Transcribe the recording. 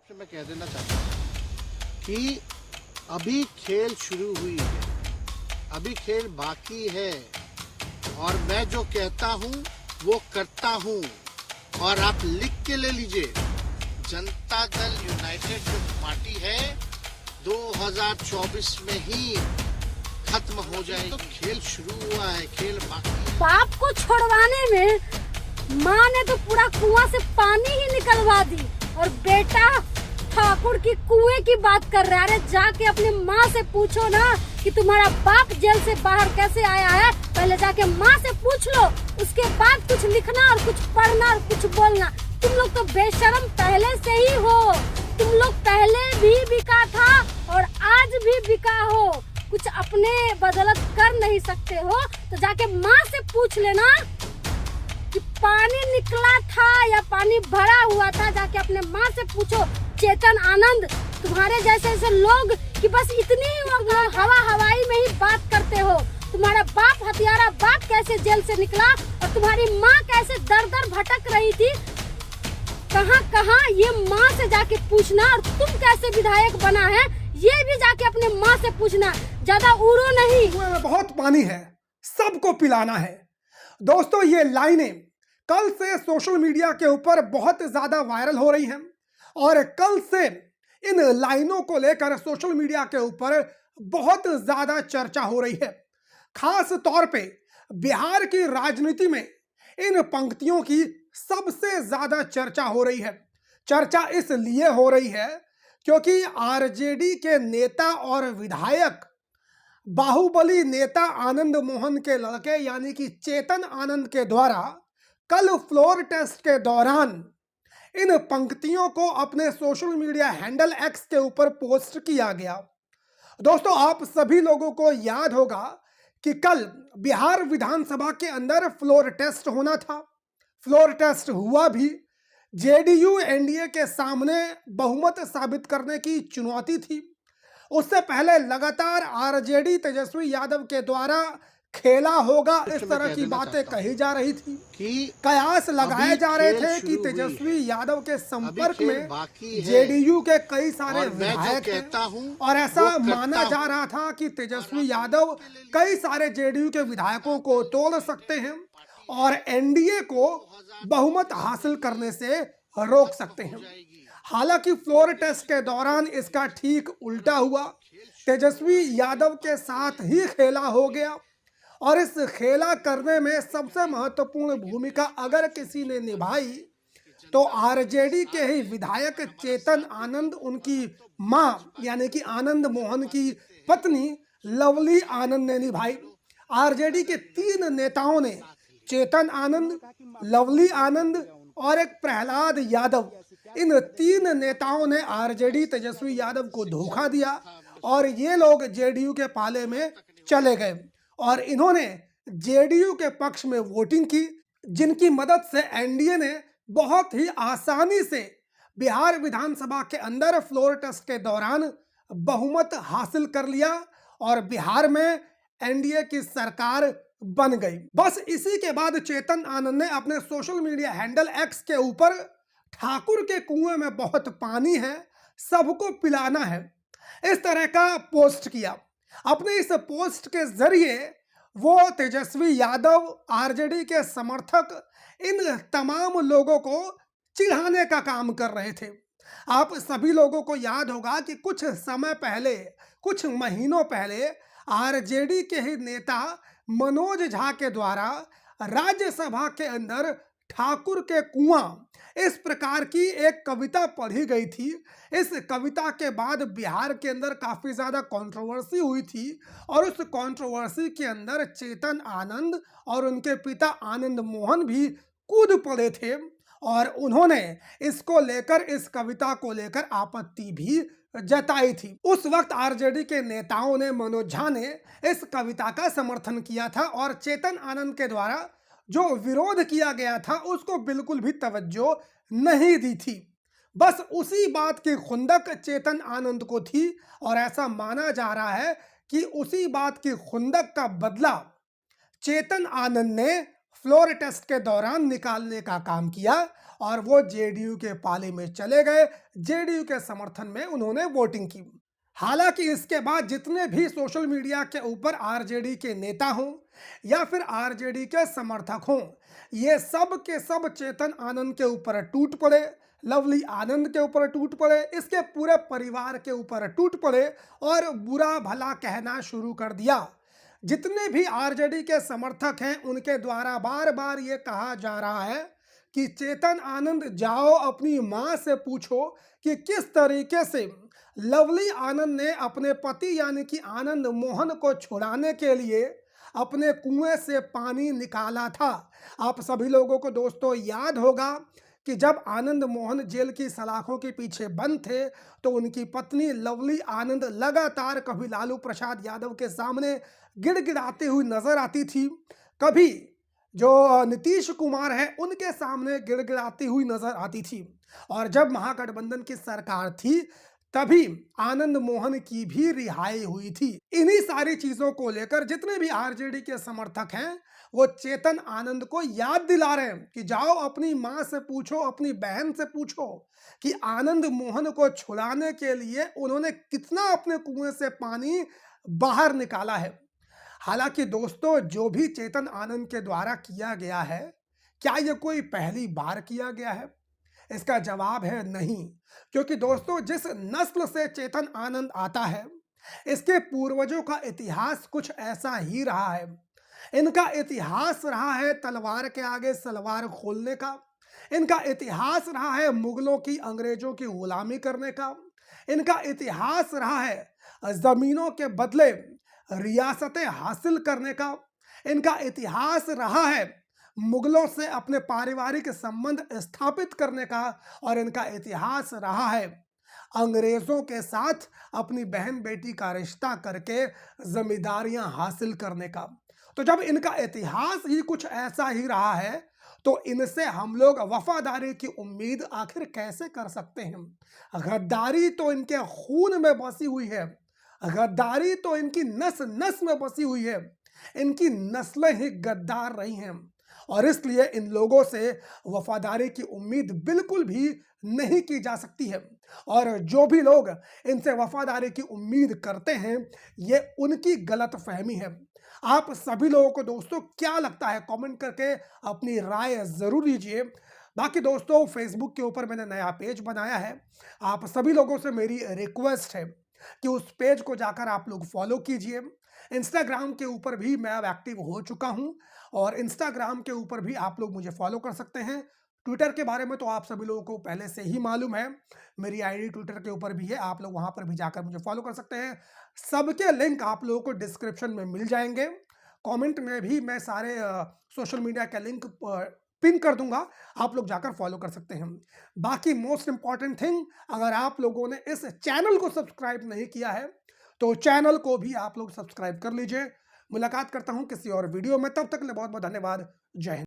से मैं कह देना चाहता हूँ कि अभी खेल शुरू हुई है, अभी खेल बाकी है और मैं जो कहता हूँ वो करता हूँ। और आप लिख के ले लीजिए, जनता दल यूनाइटेड जो पार्टी है 2024 में ही खत्म हो जाएगी। तो खेल शुरू हुआ है, खेल बाकी है। बाप को छुड़वाने में माँ ने तो पूरा कुआं से पानी ही निकलवा दी और बेटा ठाकुर की कुएं की बात कर रहा है। अरे जाके अपनी माँ से पूछो ना कि तुम्हारा बाप जेल से बाहर कैसे आया है। पहले जाके माँ से पूछ लो, उसके बाद कुछ लिखना और कुछ पढ़ना और कुछ बोलना। तुम लोग तो बेशर्म पहले से ही हो। तुम लोग पहले भी बिका था और आज भी बिका हो। कुछ अपने बदौलत कर नहीं सकते हो तो जाके माँ से पूछ लेना कि पानी निकला था या पानी भरा हुआ था। जाके अपने माँ से पूछो। चेतन आनंद, तुम्हारे जैसे ऐसे लोग कि बस इतनी हवा हवाई में ही बात करते हो। तुम्हारा बाप हथियारा बाप कैसे जेल से निकला और तुम्हारी माँ कैसे दर दर भटक रही थी, कहाँ कहाँ, ये माँ से जाके पूछना। और तुम कैसे विधायक बना है ये भी जाके अपने माँ से पूछना। ज्यादा उड़ो नहीं। कुएं में बहुत पानी है, सबको पिलाना है। दोस्तों, ये लाइनें कल से सोशल मीडिया के ऊपर बहुत ज्यादा वायरल हो रही हैं और कल से इन लाइनों को लेकर सोशल मीडिया के ऊपर बहुत ज्यादा चर्चा हो रही है। खास तौर पे बिहार की राजनीति में इन पंक्तियों की सबसे ज्यादा चर्चा हो रही है। चर्चा इसलिए हो रही है क्योंकि आरजेडी के नेता और विधायक बाहुबली नेता आनंद मोहन के लड़के यानी कि चेतन आनंद के द्वारा कल फ्लोर टेस्ट के दौरान इन पंक्तियों को अपने सोशल मीडिया हैंडल एक्स के ऊपर पोस्ट किया गया। दोस्तों, आप सभी लोगों को याद होगा कि कल बिहार विधानसभा के अंदर फ्लोर टेस्ट होना था। फ्लोर टेस्ट हुआ भी। जेडीयू एनडीए के सामने बहुमत साबित करने की चुनौती थी। उससे पहले लगातार आरजेडी तेजस्वी यादव के द्वारा खेला होगा, इस तरह की बातें कही जा रही थी कि कयास लगाए जा रहे थे कि तेजस्वी यादव के संपर्क में जेडीयू के कई सारे विधायक हैं और ऐसा माना जा रहा था कि तेजस्वी यादव कई सारे जेडीयू के विधायकों को तोड़ सकते हैं और एनडीए को बहुमत हासिल करने से रोक सकते हैं। हालांकि फ्लोर टेस्ट के दौरान इसका ठीक उल्टा हुआ। तेजस्वी यादव के साथ ही खेला हो गया और इस खेला करने में सबसे महत्वपूर्ण भूमिका अगर किसी ने निभाई तो आरजेडी के ही विधायक चेतन आनंद, उनकी मां यानी कि आनंद मोहन की पत्नी लवली आनंद ने निभाई। आरजेडी के 3 नेताओं ने, चेतन आनंद, लवली आनंद और एक प्रहलाद यादव, इन 3 नेताओं ने आरजेडी तेजस्वी यादव को धोखा दिया और ये लोग जेडीयू के पाले में चले गए और इन्होंने जेडीयू के पक्ष में वोटिंग की, जिनकी मदद से एनडीए ने बहुत ही आसानी से बिहार विधानसभा के अंदर फ्लोर टेस्ट के दौरान बहुमत हासिल कर लिया और बिहार में एनडीए की सरकार बन गई। बस इसी के बाद चेतन आनंद ने अपने सोशल मीडिया हैंडल एक्स के ऊपर ठाकुर के कुएं में बहुत पानी है, सबको पिलाना है, इस तरह का पोस्ट किया। अपने इस पोस्ट के जरिए वो तेजस्वी यादव, आरजेडी के समर्थक, इन तमाम लोगों को चिढ़ाने का काम कर रहे थे। आप सभी लोगों को याद होगा कि कुछ समय पहले, कुछ महीनों पहले आरजेडी के ही नेता मनोज झा के द्वारा राज्यसभा के अंदर ठाकुर के कुआं, इस प्रकार की एक कविता पढ़ी गई थी। इस कविता के बाद बिहार के अंदर काफी ज्यादा कंट्रोवर्सी हुई थी और उस कंट्रोवर्सी के अंदर चेतन आनंद और उनके पिता आनंद मोहन भी कूद पड़े थे और उन्होंने इसको लेकर, इस कविता को लेकर आपत्ति भी जताई थी। उस वक्त आरजेडी के नेताओं ने, मनोज झा ने इस कविता का समर्थन किया था और चेतन आनंद के द्वारा जो विरोध किया गया था उसको बिल्कुल भी तवज्जो नहीं दी थी। बस उसी बात की खुंदक चेतन आनंद को थी और ऐसा माना जा रहा है कि उसी बात की खुंदक का बदला चेतन आनंद ने फ्लोर टेस्ट के दौरान निकालने का काम किया और वो जेडीयू के पाले में चले गए। जेडीयू के समर्थन में उन्होंने वोटिंग की। हालांकि इसके बाद जितने भी सोशल मीडिया के ऊपर आरजेडी के नेता हों या फिर आरजेडी के समर्थक हों, ये सब के सब चेतन आनंद के ऊपर टूट पड़े, लवली आनंद के ऊपर टूट पड़े, इसके पूरे परिवार के ऊपर टूट पड़े और बुरा भला कहना शुरू कर दिया। जितने भी आरजेडी के समर्थक हैं उनके द्वारा बार बार ये कहा जा रहा है कि चेतन आनंद जाओ अपनी मां से पूछो कि किस तरीके से लवली आनंद ने अपने पति यानी कि आनंद मोहन को छुड़ाने के लिए अपने कुएं से पानी निकाला था। आप सभी लोगों को दोस्तों याद होगा कि जब आनंद मोहन जेल की सलाखों के पीछे बंद थे तो उनकी पत्नी लवली आनंद लगातार कभी लालू प्रसाद यादव के सामने गिड़गिड़ाती हुई नजर आती थी, कभी जो नीतीश कुमार है उनके सामने गिड़गिड़ाती हुई नजर आती थी। और जब महागठबंधन की सरकार थी तभी आनंद मोहन की भी रिहाई हुई थी। इन्हीं सारी चीजों को लेकर जितने भी आरजेडी के समर्थक हैं वो चेतन आनंद को याद दिला रहे हैं कि जाओ अपनी मां से पूछो, अपनी बहन से पूछो कि आनंद मोहन को छुड़ाने के लिए उन्होंने कितना अपने कुएं से पानी बाहर निकाला है। हालांकि दोस्तों जो भी चेतन आनंद के द्वारा किया गया है, क्या यह कोई पहली बार किया गया है? इसका जवाब है नहीं, क्योंकि दोस्तों जिस नस्ल से चेतन आनंद आता है इसके पूर्वजों का इतिहास कुछ ऐसा ही रहा है। इनका इतिहास रहा है तलवार के आगे सलवार खोलने का, इनका इतिहास रहा है मुगलों की अंग्रेजों की गुलामी करने का, इनका इतिहास रहा है जमीनों के बदले रियासतें हासिल करने का, इनका इतिहास रहा है मुगलों से अपने पारिवारिक संबंध स्थापित करने का, और इनका इतिहास रहा है अंग्रेजों के साथ अपनी बहन बेटी का रिश्ता करके जमींदारियां हासिल करने का। तो जब इनका इतिहास ही कुछ ऐसा ही रहा है तो इनसे हम लोग वफादारी की उम्मीद आखिर कैसे कर सकते हैं? गद्दारी तो इनके खून में बसी हुई है, गद्दारी तो इनकी नस नस में बसी हुई है, इनकी नस्लें ही गद्दार रही हैं और इसलिए इन लोगों से वफादारी की उम्मीद बिल्कुल भी नहीं की जा सकती है। और जो भी लोग इनसे वफादारी की उम्मीद करते हैं ये उनकी गलत फहमी है। आप सभी लोगों को दोस्तों क्या लगता है कमेंट करके अपनी राय जरूर दीजिए। बाकी दोस्तों फेसबुक के ऊपर मैंने नया पेज बनाया है, आप सभी लोगों से मेरी रिक्वेस्ट है कि उस पेज को जाकर आप लोग फॉलो कीजिए। इंस्टाग्राम के ऊपर भी मैं अब एक्टिव हो चुका हूं और इंस्टाग्राम के ऊपर भी आप लोग मुझे फॉलो कर सकते हैं। ट्विटर के बारे में तो आप सभी लोगों को पहले से ही मालूम है, मेरी आईडी ट्विटर के ऊपर भी है, आप लोग वहां पर भी जाकर मुझे फॉलो कर सकते हैं। सबके लिंक आप लोगों को डिस्क्रिप्शन में मिल जाएंगे, कमेंट में भी मैं सारे सोशल मीडिया के लिंक पिन कर दूंगा, आप लोग जाकर फॉलो कर सकते हैं। बाकी मोस्ट इंपॉर्टेंट थिंग, अगर आप लोगों ने इस चैनल को सब्सक्राइब नहीं किया है तो चैनल को भी आप लोग सब्सक्राइब कर लीजिए। मुलाकात करता हूं किसी और वीडियो में, तब तक के लिए बहुत बहुत धन्यवाद। जय हिंद।